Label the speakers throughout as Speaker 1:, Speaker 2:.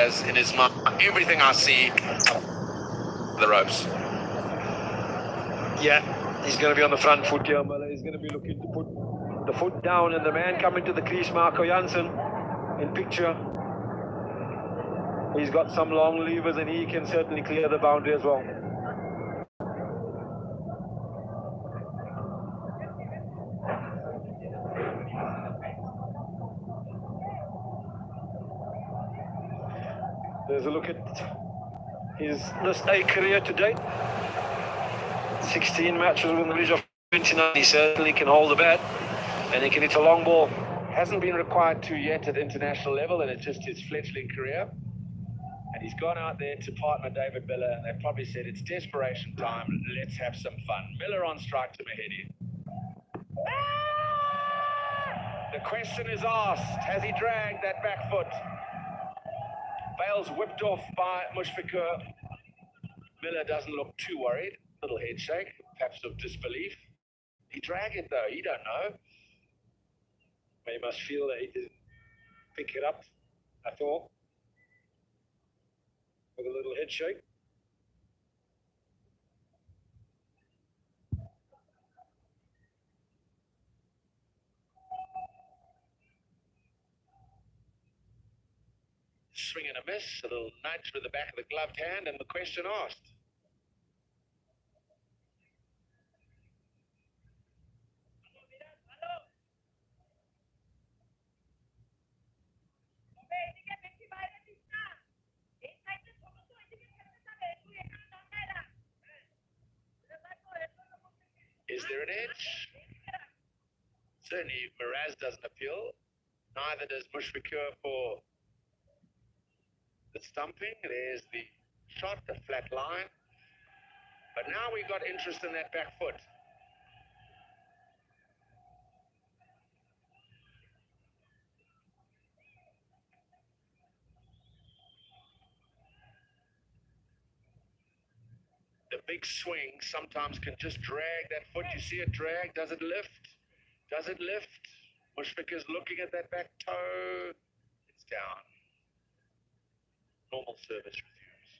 Speaker 1: has in his mind, everything I see, the ropes.
Speaker 2: Yeah, he's going to be on the front foot here, Miller. He's going to be looking to put the foot down, and the man coming to the crease, Marco Jansen, in picture. He's got some long levers, and he can certainly clear the boundary as well. There's a look at his list A career to date. 16 matches with the Ridge of 29. He certainly can hold the bat, and he can hit a long ball.
Speaker 1: Hasn't been required to yet at international level, and it's just his fledgling career. And he's gone out there to partner David Miller, and they've probably said it's desperation time, let's have some fun. Miller on strike to Mahedi. The question is asked, has he dragged that back foot? Bale's whipped off by Mushfiqur. Miller doesn't look too worried. Little head shake, perhaps of disbelief. He dragged it though, he don't know.
Speaker 2: He must feel that he didn't pick it up at all. With a little head shake.
Speaker 1: Swing and a miss, a little nudge with the back of the gloved hand, and the question asked. Is there an edge? Certainly Miraz doesn't appeal. Neither does Mushfiqur for the stumping. There's the shot, the flat line. But now we've got interest in that back foot. The big swing sometimes can just drag that foot. You see it drag. Does it lift? Does it lift? Mushfiqur's looking at that back toe. It's down. Normal service resumes.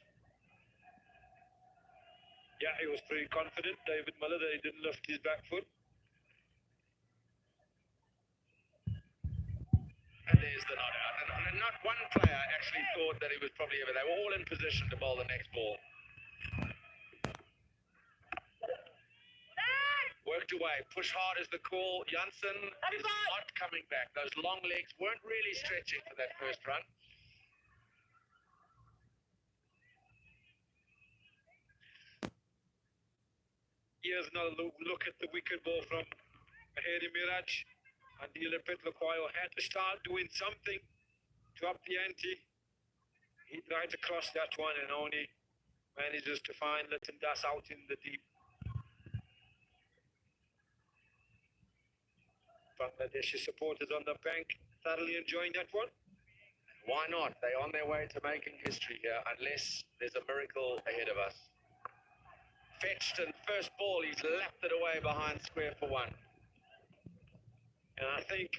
Speaker 2: Yeah, he was pretty confident, David Miller, that he didn't lift his back foot.
Speaker 1: And there's the not out. And not one player actually thought that he was probably ever. They were all in position to bowl the next ball. Worked away. Push hard is the call. Jansen is not coming back. Those long legs weren't really stretching for that first run.
Speaker 2: Here's another look at the wicket ball from Mahedi Miraj. And Adil Petlaquayo had to start doing something to up the ante. He tried to cross that one and only manages to find Liton Das out in the deep. Bangladeshi supporters on the bank thoroughly enjoying that one.
Speaker 1: Why not? They're on their way to making history here, unless there's a miracle ahead of us. Fetched and first ball, he's lapped it away behind square for one.
Speaker 2: And I think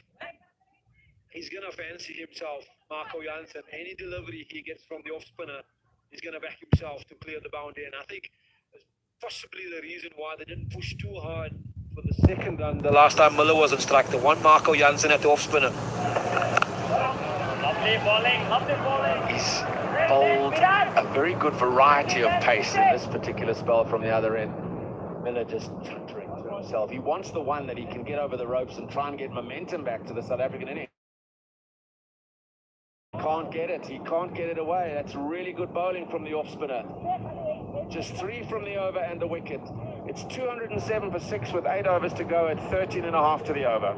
Speaker 2: he's going to fancy himself, Marco Jansen. Any delivery he gets from the off spinner, he's going to back himself to clear the boundary. And I think that's possibly the reason why they didn't push too hard for the second run the last time Miller wasn't struck. The one Marco Jansen at the off spinner.
Speaker 3: Lovely bowling.
Speaker 1: He's bowled a very good variety of pace in this particular spell from the other end. Miller just chuntering to himself. He wants the one that he can get over the ropes and try and get momentum back to the South African innings. Can't get it. He can't get it away. That's really good bowling from the off spinner. Just 3 from the over and the wicket. It's 207 for 6 with 8 overs to go at 13.5 to the over.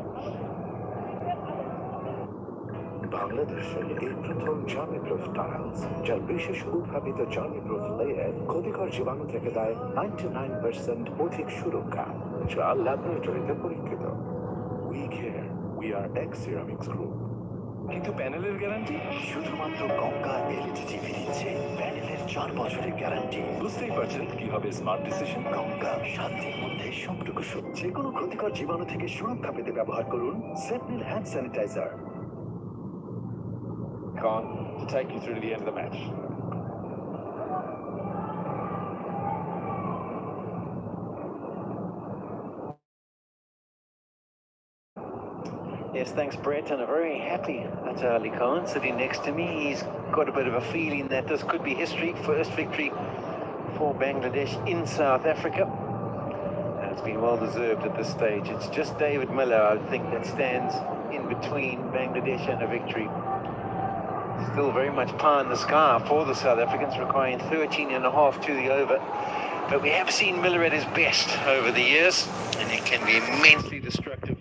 Speaker 4: বাংলাদেশের এই প্রথম জার্মি proof tiles যার বিশেষ উদ্ভাবিত জার্মি proof layer ক্ষতিকর জীবাণু থেকে দেয় 99% অধিক সুরক্ষা যা ল্যাবরেটরিতে পরীক্ষিত। We care. We are ex-ceramics group.
Speaker 5: কিন্তু প্যানেলের গ্যারান্টি শুধুমাত্র গঙ্গা এলইডি টিভি দিচ্ছে প্যানেলের 4 বছরের গ্যারান্টি। বুঝতেই পারছেন কি হবে স্মার্ট ডিসিশন। গঙ্গা শান্তির মধ্যে সবটুকু সুখ। যে কোনো ক্ষতিকর জীবাণু থেকে সুরক্ষা পেতে ব্যবহার করুন সেটনিল hand sanitiser.
Speaker 1: Khan to take you through to the end of the match.
Speaker 6: Yes, thanks, Brett, and a very happy Atta Ali Khan sitting next to me. He's got a bit of a feeling that this could be history, first victory for Bangladesh in South Africa. And it's been well deserved at this stage. It's just David Miller, I think, that stands in between Bangladesh and a victory. Still very much pie in the sky for the South Africans, requiring 13.5 to the over. But we have seen Miller at his best over the years, and he can be immensely destructive.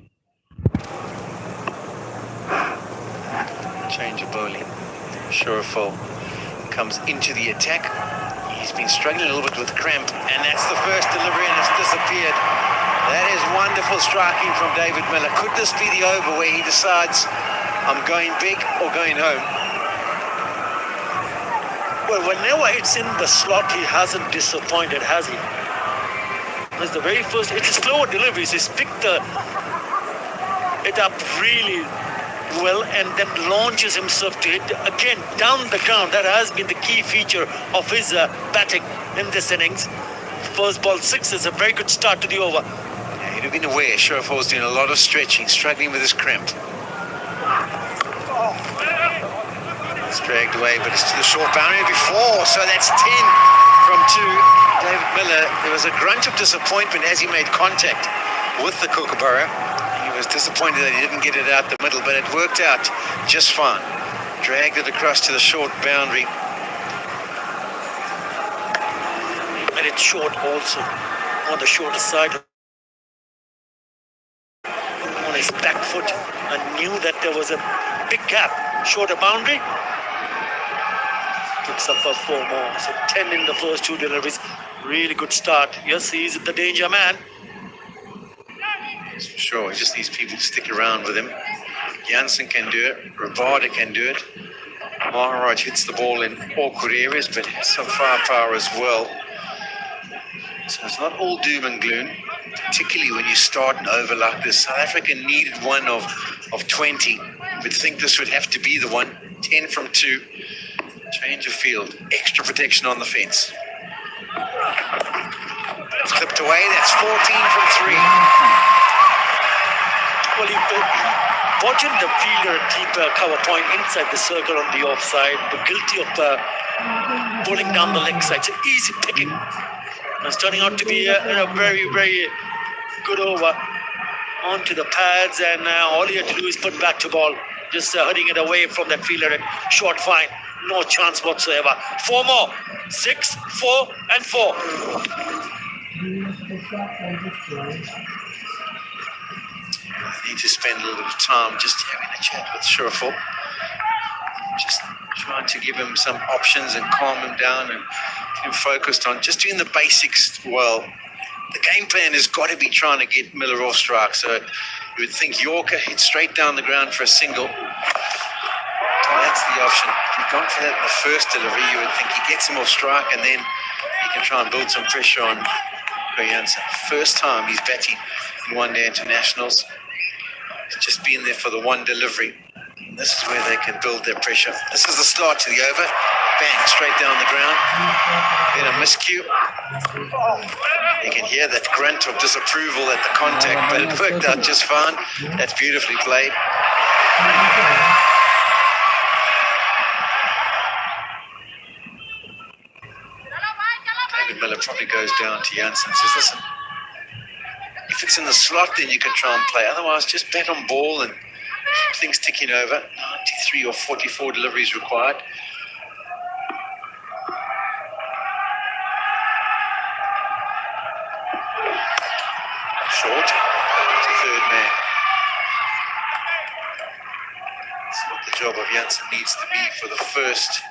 Speaker 6: Change of bowling. Shuraful comes into the attack. He's been struggling a little bit with cramp, and that's the first delivery, and it's disappeared. That is wonderful striking from David Miller. Could this be the over where he decides, I'm going big or going home?
Speaker 7: Well, whenever it's in the slot, he hasn't disappointed, has he? It's the very first, it's a slower delivery. He's picked it up really well and then launches himself to hit again down the ground. That has been the key feature of his batting in this innings. First ball 6 is a very good start to the over.
Speaker 6: Yeah, you'd have been aware Shuraful's doing a lot of stretching, struggling with his cramp. It's dragged away, but it's to the short boundary before, so that's 10 from 2. David Miller, there was a grunt of disappointment as he made contact with the Kookaburra. He was disappointed that he didn't get it out the middle, but it worked out just fine. Dragged it across to the short boundary.
Speaker 7: And it's short also, on the shorter side. On his back foot, and knew that there was a big gap. Shorter boundary. Picks up for 4 more. So 10 in the first 2 deliveries. Really good start. Yes, he's the danger man.
Speaker 6: For sure, he just needs people to stick around with him. Jansen can do it, Rabada can do it. Maharaj hits the ball in awkward areas, but has some firepower as well. So it's not all doom and gloom, particularly when you start an over like this. South Africa needed one of 20. You would think this would have to be the one. 10 from 2. Change of field, extra protection on the fence. It's clipped away, that's 14 from 3.
Speaker 7: Well, watching the fielder keep a cover point inside the circle on the offside, but guilty of pulling down the leg side. It's an easy picking. And it's turning out to be a very, very good over onto the pads, and all he had to do is put back to ball, just hurting it away from that fielder and short fine. No chance whatsoever. 4 more. 6, 4, and 4.
Speaker 6: I need to spend a little bit of time just having a chat with Shuraful. Just trying to give him some options and calm him down and get him focused on just doing the basics well. The game plan has got to be trying to get Miller off strike. So you would think Yorker hit straight down the ground for a single. That's the option. If you've gone for that in the first delivery, you would think he gets him off strike and then he can try and build some pressure on Jansen. First time he's batting in one-day internationals. He's just been there for the one delivery. And this is where they can build their pressure. This is the start to the over. Bang, straight down the ground. Then a miscue. You can hear that grunt of disapproval at the contact, but it worked out just fine. That's beautifully played. David Miller probably goes down to Jansen and says, listen, if it's in the slot, then you can try and play. Otherwise, just bat on ball and keep things ticking over. 93 or 44 deliveries required. Short. Third man. That's what the job of Jansen needs to be for the first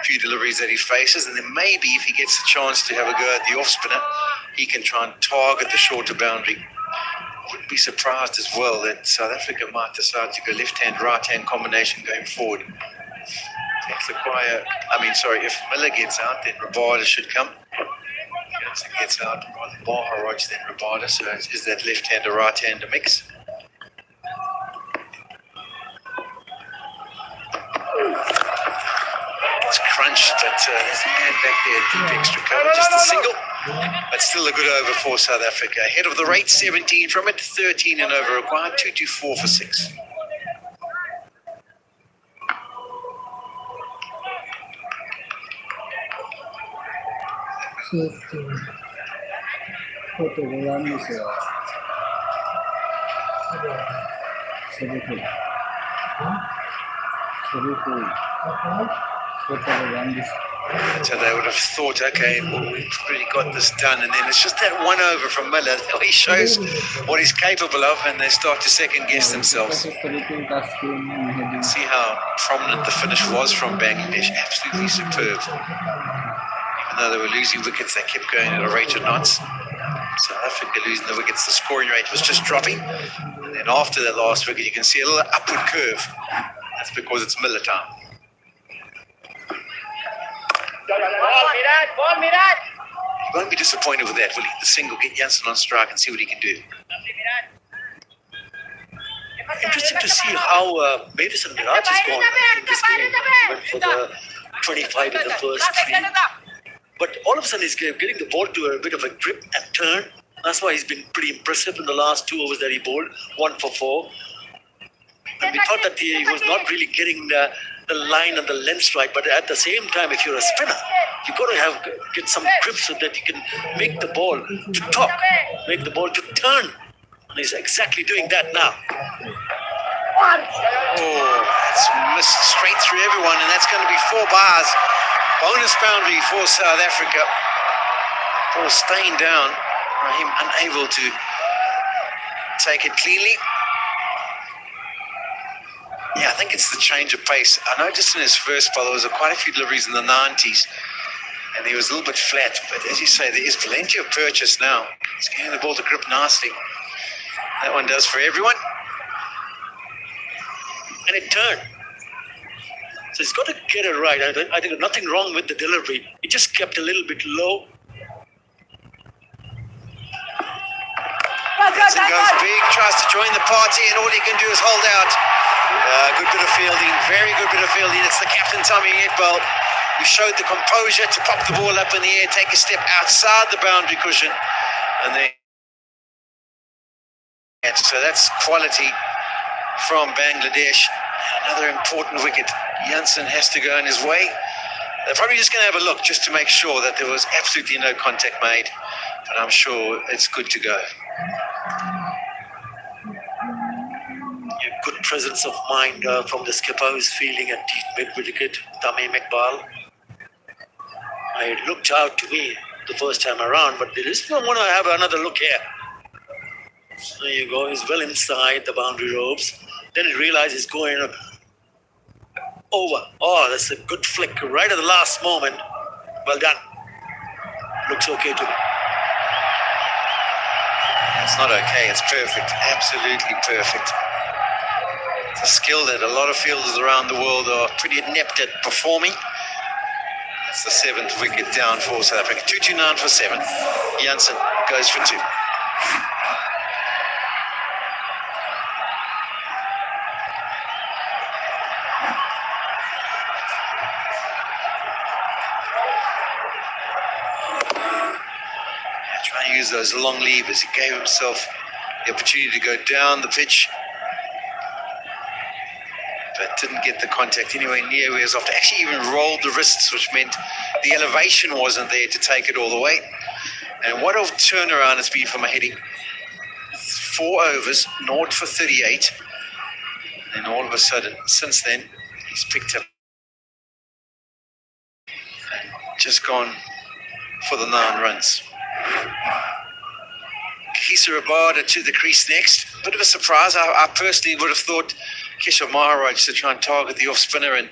Speaker 6: few deliveries that he faces, and then maybe if he gets a chance to have a go at the off spinner, he can try and target the shorter boundary. Wouldn't be surprised as well that South Africa might decide to go left-hand, right-hand combination going forward. If Miller gets out, then Rabada should come. Jansen gets out, rather Maharaj than Rabada, so is that left-hand or right-hand a mix? punch, but there's a man back there, deep extra cover, just a single. But still a good over for South Africa. Ahead of the rate, 17 from it, 13 and over required, 2-4 for 6. So they would have thought, okay, well, we've really got this done. And then it's just that one over from Miller. He shows what he's capable of, and they start to second guess themselves. See how prominent the finish was from Bangladesh. Absolutely superb. Even though they were losing wickets, they kept going at a rate of knots. South Africa losing the wickets, the scoring rate was just dropping. And then after that last wicket, you can see a little upward curve. That's because it's Miller time.
Speaker 3: Ball, Miraj.
Speaker 6: He won't be disappointed with that, will he? The single, get Jansen on strike and see what he can do.
Speaker 7: Interesting to see how Madison Miraj has gone in this game. He went for the 25 in the first 3. But all of a sudden he's getting the ball to a bit of a grip and turn. That's why he's been pretty impressive in the last 2 overs that he bowled, 1 for 4. And we thought that he was not really getting the line and the length right, but at the same time, if you're a spinner, you've got to get some grip so that you can make the ball to talk, make the ball to turn. And he's exactly doing that now.
Speaker 6: Oh, that's missed straight through everyone, and that's going to be 4 bars. Bonus boundary for South Africa. Ball staying down. Rahim unable to take it cleanly. Yeah, I think it's the change of pace. I noticed in his first ball there was quite a few deliveries in the 90s, and he was a little bit flat. But as you say, there is plenty of purchase now. He's getting the ball to grip nicely. That one does for everyone.
Speaker 7: And it turned. So he's got to get it right. I think there's nothing wrong with the delivery. He just kept a little bit low.
Speaker 6: Jansen goes big, tries to join the party, and all he can do is hold out. Good bit of fielding, very good bit of fielding. It's the captain, Tommy Iqbal, who showed the composure to pop the ball up in the air, take a step outside the boundary cushion, and then. So that's quality from Bangladesh. Another important wicket. Jansen has to go in his way. They're probably just going to have a look just to make sure that there was absolutely no contact made, but I'm sure it's good to go.
Speaker 7: Good presence of mind from the skipper who's fielding at deep mid-wicket, Tamim Iqbal. It looked out to me the first time around, but there is one. I have another look here. There you go. He's well inside the boundary ropes. Then he realizes he's going over. Oh, that's a good flick right at the last moment. Well done. Looks okay to me.
Speaker 6: It's not okay. It's perfect. Absolutely perfect. It's a skill that a lot of fielders around the world are pretty adept at performing. That's the 7th wicket down for South Africa. 2-9 for 7. Jansen goes for 2. Trying to use those long levers. He gave himself the opportunity to go down the pitch, but didn't get the contact anywhere near where he was off. Actually even rolled the wrists, which meant the elevation wasn't there to take it all the way. And what a turnaround it's been for Mahedi. 4 overs, 0 for 38. And all of a sudden, since then, he's picked up and just gone for the 9 runs. Kisa Rabada to the crease next. Bit of a surprise. I personally would have thought Keshav Maharaj to try and target the off spinner and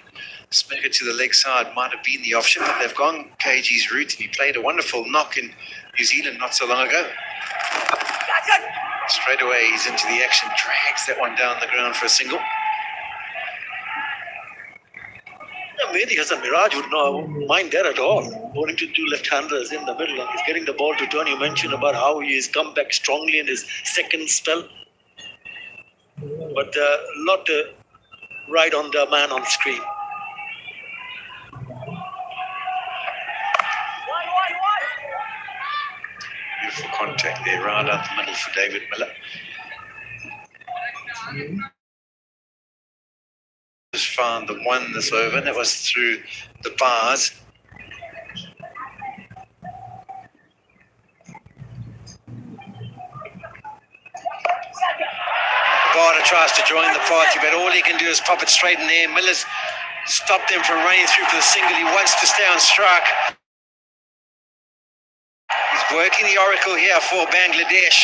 Speaker 6: smack it to the leg side might have been the option, but they've gone KG's route, and he played a wonderful knock in New Zealand not so long ago. Straight away he's into the action, drags that one down the ground for a single.
Speaker 7: Mehdi Hasan Miraj would not mind that at all. Bowling to 2 left-handers in the middle, and he's getting the ball to turn. You mentioned about how he has come back strongly in his second spell. But a lot to ride on the man on screen.
Speaker 6: there right out the middle for David Miller. Just found the one this over, and that was through the bars. Barter tries to join the party, but all he can do is pop it straight in there. Miller's stopped him from running through for the single. He wants to stay on strike. He's working the oracle here for Bangladesh.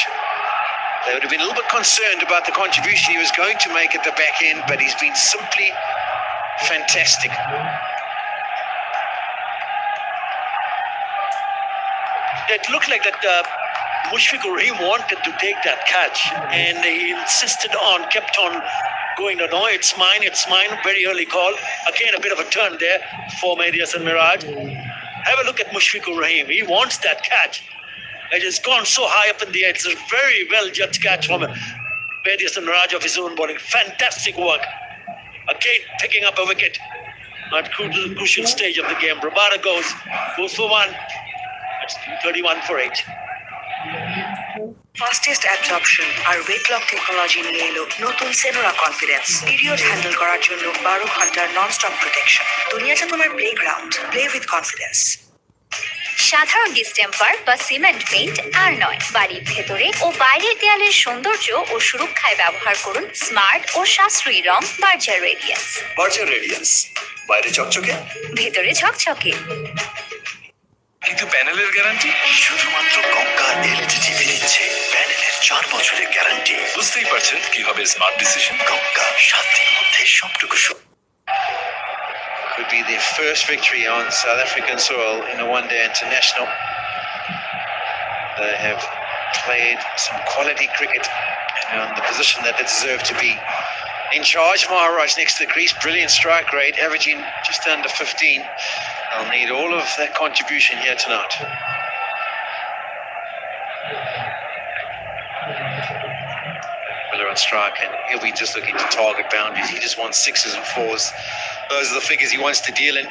Speaker 6: They would have been a little bit concerned about the contribution he was going to make at the back end, but he's been simply fantastic.
Speaker 7: It looked like that Mushfiqur Rahim wanted to take that catch, and he insisted on, kept on going, no, it's mine, very early call. Again, a bit of a turn there for Mehdi Hasan Miraj. Have a look at Mushfiqur Rahim. He wants that catch. It has gone so high up in the air. It's a very well judged catch from Mehdi Hasan Miraj of his own bowling. Fantastic work. Again, picking up a wicket at crucial stage of the game. Rabada goes for one. It's 31 for 8.
Speaker 8: Fastest absorption আর wet lock technology নিয়ে এলো নতুন Senora confidence. Period handle করার জন্য 12 ঘন্টার non stop protection. দুনিয়াটা তোমার playground, play with confidence.
Speaker 9: সাধারণ ডিস্টেম্পার বা সিমেন্ট পেইন্ট আর নয়, বাড়ির ভেতরে ও বাইরের দেয়ালের সৌন্দর্য ও সুরক্ষায় ব্যবহার করুন স্মার্ট ও সাশ্রয়ী রং বার্জার রেডিয়েন্স।
Speaker 5: বার্জার রেডিয়েন্স, বাইরে চকচকে,
Speaker 9: ভেতরে ঝকঝকে।
Speaker 5: কিন্তু প্যানেলের গ্যারান্টি শুধুমাত্র গঙ্গা এলইডি টিভি দিচ্ছে প্যানেলের 4 বছরের গ্যারান্টি। বুঝতেই পারছেন কি হবে স্মার্ট ডিসিশন। গঙ্গা, শান্তির মধ্যে সবটুকু সুখ।
Speaker 6: Could be their first victory on South African soil in a one-day international. They have played some quality cricket and on the position that they deserve to be. In charge, Maharaj next to the crease, brilliant strike rate, averaging just under 15. They'll need all of that contribution here tonight. Miller on strike, and he'll be just looking to target boundaries. He just wants 6s and 4s. Those are the figures he wants to deal in.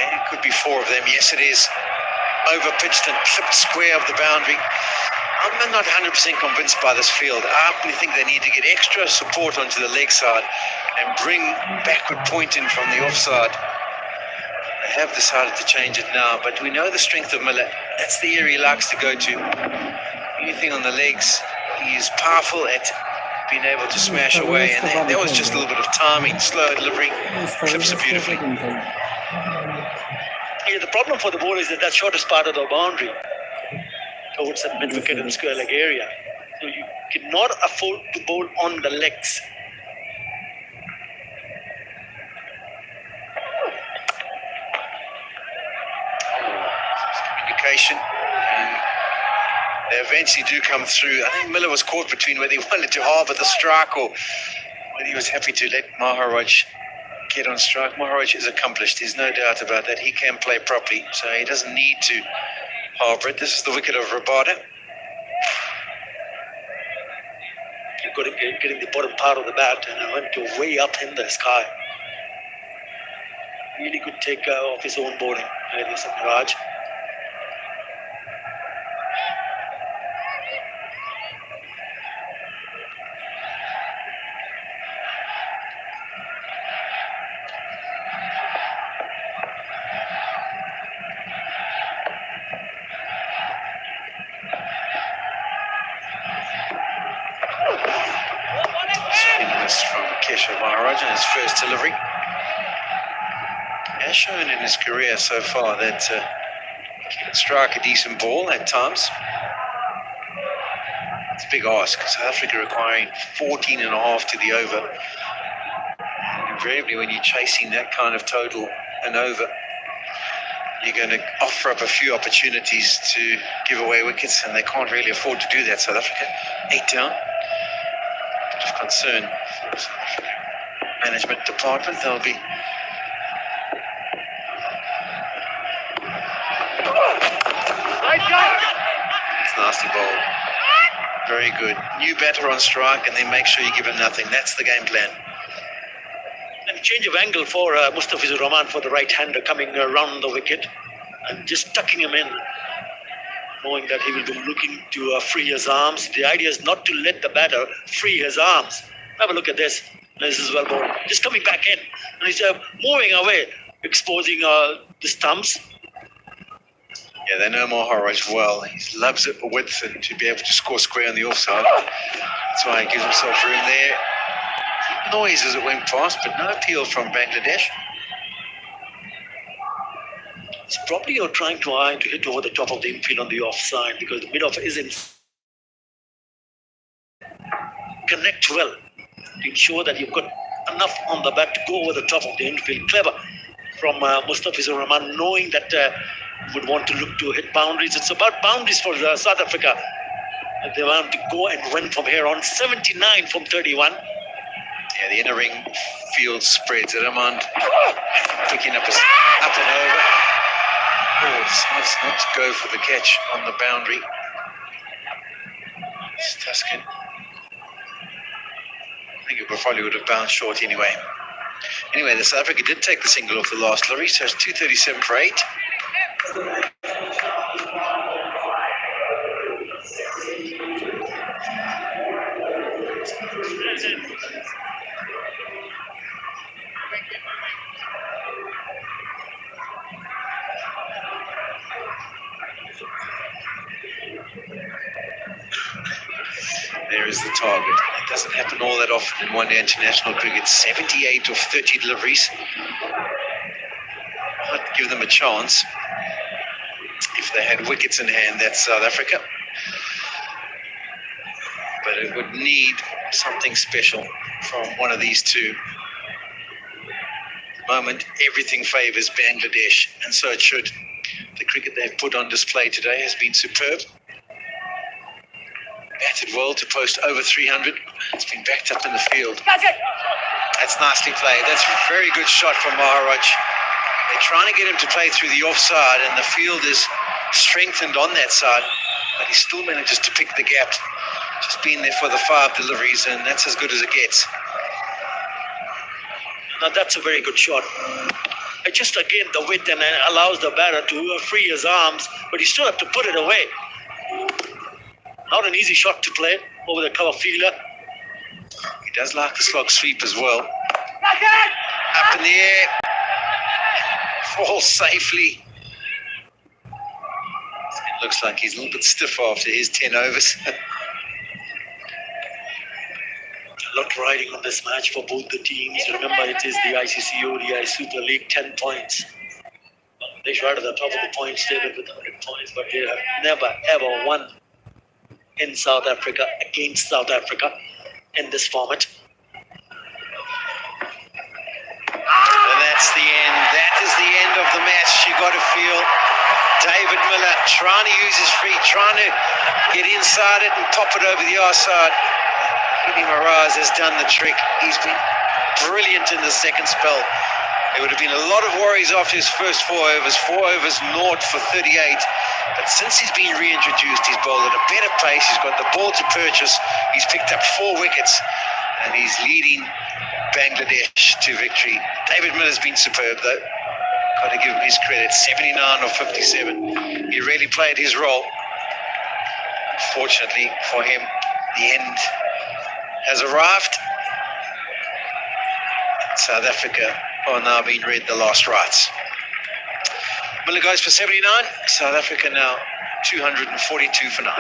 Speaker 6: And it could be 4 of them. Yes, it is. Over pitched and clipped square of the boundary. I'm not 100% convinced by this field. I really think they need to get extra support onto the leg side and bring backward pointing from the offside. They have decided to change it now, but we know the strength of Miller. That's the area he likes to go to. Anything on the legs, he is powerful at being able to smash away, and that was just a little bit of timing, slow delivery, clips it beautifully.
Speaker 7: Yeah, the problem for the ball is that shortest part of the boundary towards that mid-wicket and square leg area. So you cannot afford to bowl on the legs.
Speaker 6: Communication, and they eventually do come through. I think Miller was caught between whether he wanted to harbour the strike or whether he was happy to let Maharaj get on strike. Maharaj is accomplished, there's no doubt about that. He can play properly, so he doesn't need to harbour it. This is the wicket of Rabada.
Speaker 7: You've got to get in the bottom part of the bat and went to way up in the sky. Really good take off his own bowling, Mehdi Hasan Miraj.
Speaker 6: From Keshav Maharaj in his first delivery. He has shown in his career so far that he can strike a decent ball at times. It's a big ask. South Africa requiring 14.5 to the over. And invariably, when you're chasing that kind of total and over, you're going to offer up a few opportunities to give away wickets, and they can't really afford to do that, South Africa. 8 down. Of concern for the South African management department. They'll be it's nasty ball. Very good. New batter on strike, and then make sure you give him nothing. That's the game plan.
Speaker 7: And change of angle for Mustafizur Rahman for the right-hander coming around the wicket. and just tucking him in, knowing that he will be looking to free his arms. The idea is not to let the batter free his arms. Have a look at this. This is well bowled. Just coming back in. And he's moving away, exposing the stumps.
Speaker 6: Yeah, they know Maharaj well. He loves it for width and to be able to score square on the offside. That's why he gives himself room there. Noise as it went past, but no appeal from Bangladesh.
Speaker 7: It's probably you're trying to iron to hit over the top of the infield on the offside because the mid-off isn't. Connect well to ensure that you've got enough on the bat to go over the top of the infield. Clever from Mustafizur Rahman, knowing that would want to look to hit boundaries. It's about boundaries for South Africa. They want to go and win from here on. 79 from 31.
Speaker 6: Yeah, the inner ring field spreads. Rahman picking up and over. Oh, decides not to go for the catch on the boundary. It's Tuscan. I think it probably would have bounced short anyway. Anyway, the South Africa did take the single off the last delivery, so it's 237 for 8. There is the target. It doesn't happen all that often in one-day international cricket. 78 of 30 deliveries. Might give them a chance if they had wickets in hand. That's South Africa. But it would need something special from one of these two. At the moment, everything favours Bangladesh, and so it should. The cricket they've put on display today has been superb. Batted well to post over 300. It's been backed up in the field. That's nicely played. That's a very good shot from Maharaj. They're trying to get him to play through the offside, and the field is strengthened on that side, but he still manages to pick the gap. Just been there for the 5 deliveries, and that's as good as it gets.
Speaker 7: Now that's a very good shot. It just again the width and allows the batter to free his arms, but you still have to put it away. Not an easy shot to play over the cover fielder.
Speaker 6: He does like the slog sweep as well. Up in the air. Falls safely. It looks like he's a little bit stiff after his 10 overs.
Speaker 7: A lot riding on this match for both the teams. Remember, it is the ICC ODI Super League, 10 points. They right at the top of the points table with 100 points, but they have never ever won in South Africa against South Africa in this format.
Speaker 6: And that's the end. That is the end of the match. You got to feel David Miller trying to use his feet, trying to get inside it and pop it over the outside. Eddie Maraz has done the trick. He's been brilliant in the second spell. There would have been a lot of worries after his first 4 overs. 4 overs, naught for 38. But since he's been reintroduced, he's bowled at a better pace. He's got the ball to purchase. He's picked up 4 wickets, and he's leading Bangladesh to victory. David Miller's been superb, though. Got to give him his credit. 79 of 57. He really played his role. Fortunately for him, the end has arrived. South Africa are now being read the last rites. Miller goes for 79. South Africa now 242 for 9.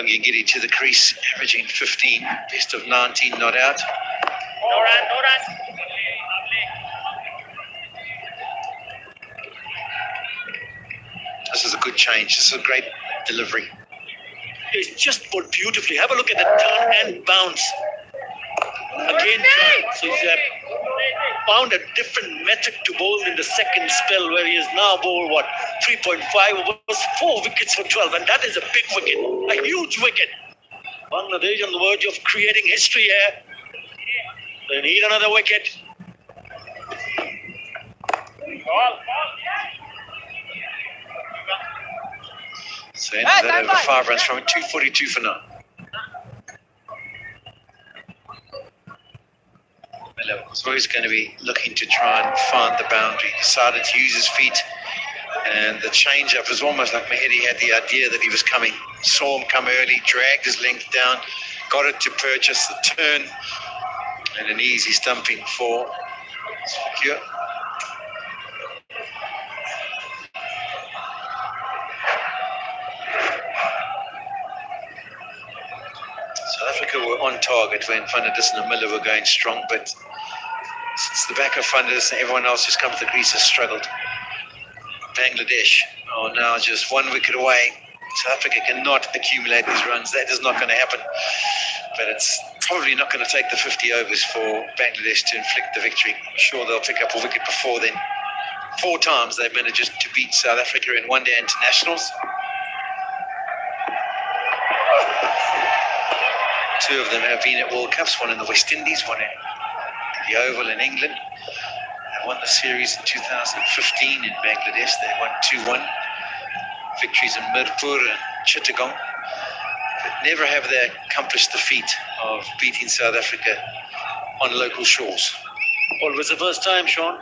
Speaker 6: Jongigiri to the crease, averaging 15, best of 19 not out.
Speaker 3: No run, no run.
Speaker 6: This is a good change. This is a great delivery.
Speaker 7: It's just put beautifully. Have a look at the turn and bounce. Again, turn. So he's found a different method to bowl in the second spell, where he has now bowled, 3.5 overs, 4 wickets for 12. And that is a big wicket, a huge wicket. Bangladesh on the verge of creating history here. They need another wicket.
Speaker 6: So ended that over 5 runs from 242 for 9. Miller was always going to be looking to try and find the boundary. He decided to use his feet, and the change-up was almost like Mahedi had the idea that he was coming. Saw him come early, dragged his length down, got it to purchase the turn, and an easy stumping for Secure. South Africa were on target when Van der Dussen and Miller were going strong, but since the back of Van der Dussen, everyone else who's come to the crease has struggled. Bangladesh are now just 1 wicket away. South Africa cannot accumulate these runs. That is not going to happen. But it's probably not going to take the 50 overs for Bangladesh to inflict the victory. I'm sure they'll pick up a wicket before then. 4 times they've managed to beat South Africa in one-day internationals. 2 of them have been at World Cups, one in the West Indies, one at the Oval in England. They won the series in 2015 in Bangladesh. They won 2-1. Victories in Mirpur and Chittagong. But never have they accomplished the feat of beating South Africa on local shores.
Speaker 7: Always the first time, Sean.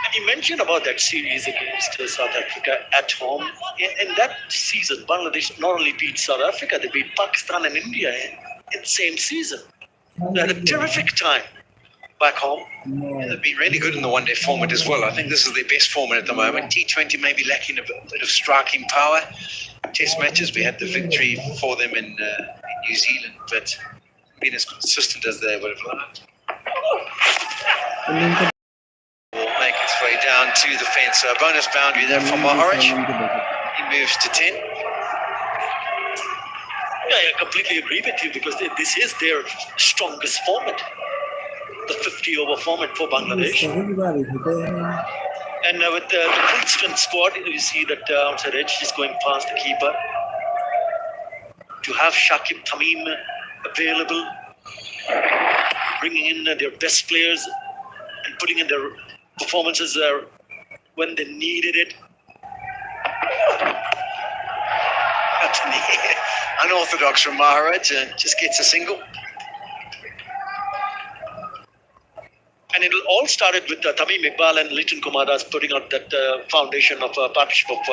Speaker 7: And you mentioned about that series against South Africa at home. In that season, Bangladesh not only beat South Africa, they beat Pakistan and India in the same season. They had a terrific time back home.
Speaker 6: And they've been really good in the one-day format as well. I think this is their best format at the moment. T20 may be lacking a bit of striking power. Test matches, we had the victory for them in New Zealand, but been as consistent as they would have liked. Will make its way down to the fence. So a bonus boundary there from Maharaj. He moves to 10.
Speaker 7: Yeah, I completely agree with you, because this is their strongest format, the 50-over format for Bangladesh. And with the full strength squad, you see that outside edge is going past the keeper. To have Shakib Tamim available, bringing in their best players and putting in their performances when they needed it.
Speaker 6: Unorthodox from Maharaj, just gets a single.
Speaker 7: And it all started with Tamim Iqbal and Liton Kumar Das putting out that foundation of a partnership of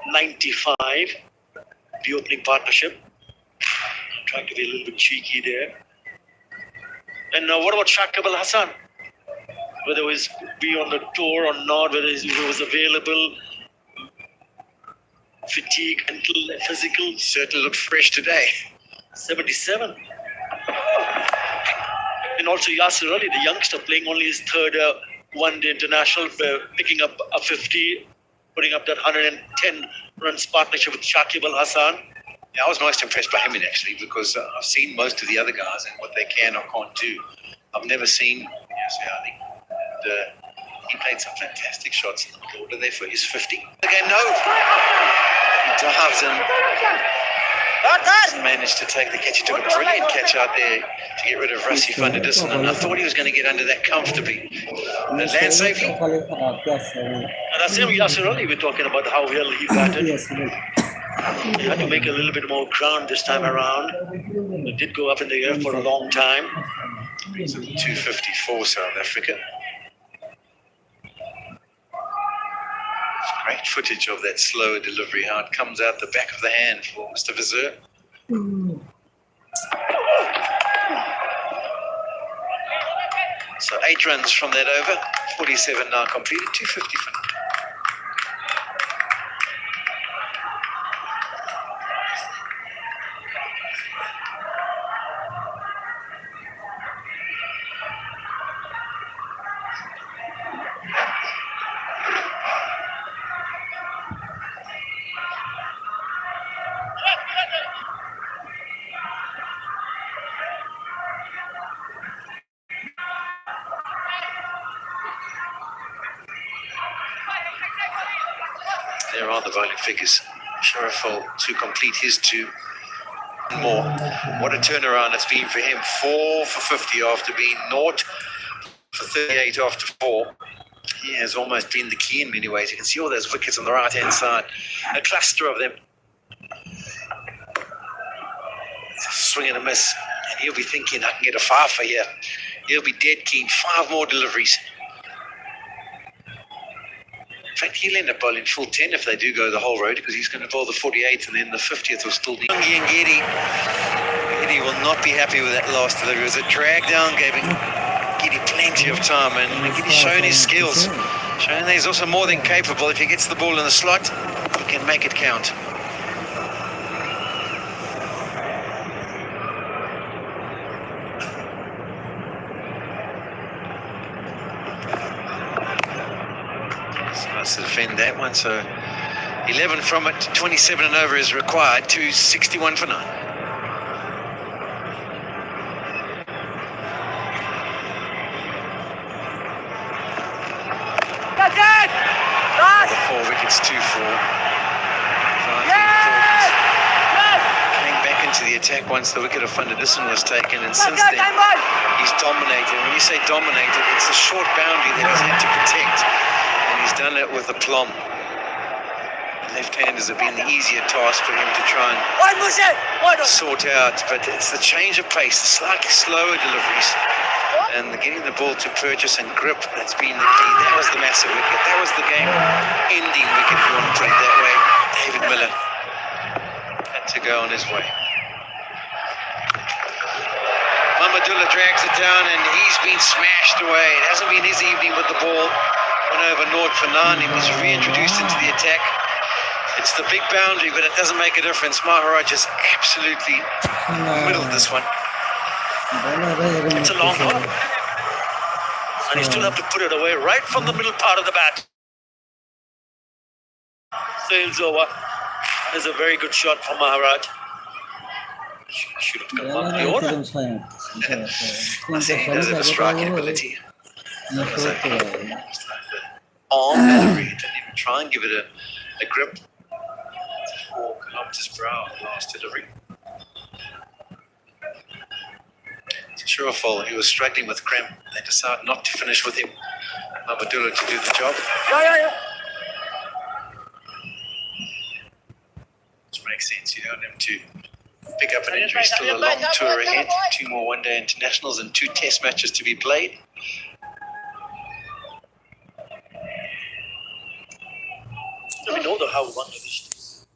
Speaker 7: 95, the opening partnership. Trying to be a little bit cheeky there. And what about Shakib Al Hasan? Whether he was be on the tour or not, whether he was available, fatigue, mental, physical.
Speaker 6: Certainly looked fresh today.
Speaker 7: 77. And also Yasir Ali, the youngster, playing only his third one-day international, picking up a 50, putting up that 110 runs partnership with Shakib Al Hasan.
Speaker 6: Yeah, I was most impressed by him actually, because I've seen most of the other guys and what they can or can't do. I've never seen Yasir Ali. And, he played some fantastic shots in the middle order there for his 50. Again, no. He dives and managed to take the catch. He took a brilliant catch out there to get rid of Rassi van der Dussen, and I thought he was going to get under that comfortably. And land safely.
Speaker 7: And that's him, Yasir Ali, we're talking about how well he batted. He had to make a little bit more ground this time around. It did go up in the air for a long time.
Speaker 6: So 254 South Africa. Great footage of that slower delivery, how it comes out the back of the hand for Mr. Vizir. So 8 runs from that over, 47 now completed, 250 for now. There are the bowling figures. Sharaful to complete his 2 more. What a turnaround it's been for him. 4 for 50 after being 0 for 38 after 4. He has almost been the key in many ways. You can see all those wickets on the right-hand side. A cluster of them. It's a swing and a miss. And he'll be thinking, I can get a 5 for here. He'll be dead keen. 5 more deliveries. In fact, he'll end up bowling full 10 if they do go the whole road, because he's going to bowl the 48th and then the 50th will still be. Ngidi will not be happy with that last delivery. It was a drag down, giving Ngidi plenty of time, and Ngidi's shown his skills. Showing that he's also more than capable. If he gets the ball in the slot, he can make it count. To defend that one, so 11 from it, 27 and over is required to 61 for 9.
Speaker 3: That's it! Last!
Speaker 6: 4 wickets, 2 for.
Speaker 3: Yes! Yes!
Speaker 6: Came back into the attack once the wicket of Fundadison was taken, and since
Speaker 3: Go,
Speaker 6: then
Speaker 3: time on!
Speaker 6: he's dominated. When you say dominated, it's a short boundary that he's had to protect. He's done it with aplomb. Left-handers have been the easier task for him to try and sort out, but it's the change of pace, the slightly slower deliveries, and getting the ball to purchase and grip that's been the key. That was the massive wicket. That was the game-ending wicket, if you want to put it that way. David Miller had to go on his way. Mamadullah drags it down, and he's been smashed away. It hasn't been his evening with the ball. Went over 0 for 9. He was reintroduced into the attack. It's the big boundary, but it doesn't make a difference. Maharaj has absolutely middled this one.
Speaker 7: It's a long one. And you still have to put it away right from the middle part of the bat. Sails over. There's a very good shot from Maharaj. Should have come on the order.
Speaker 6: I think he does have a striking ability. Arm delivery, didn't even try and give it a grip. 4 kilometers per hour last delivery. Sharaful, he was struggling with cramp. They decided not to finish with him. Mamadullah to do the job. Which makes sense. You don't want him to pick up an injury. Still a long tour ahead. 2 more one-day internationals and 2 test matches to be played.
Speaker 7: We know how Bangladesh is.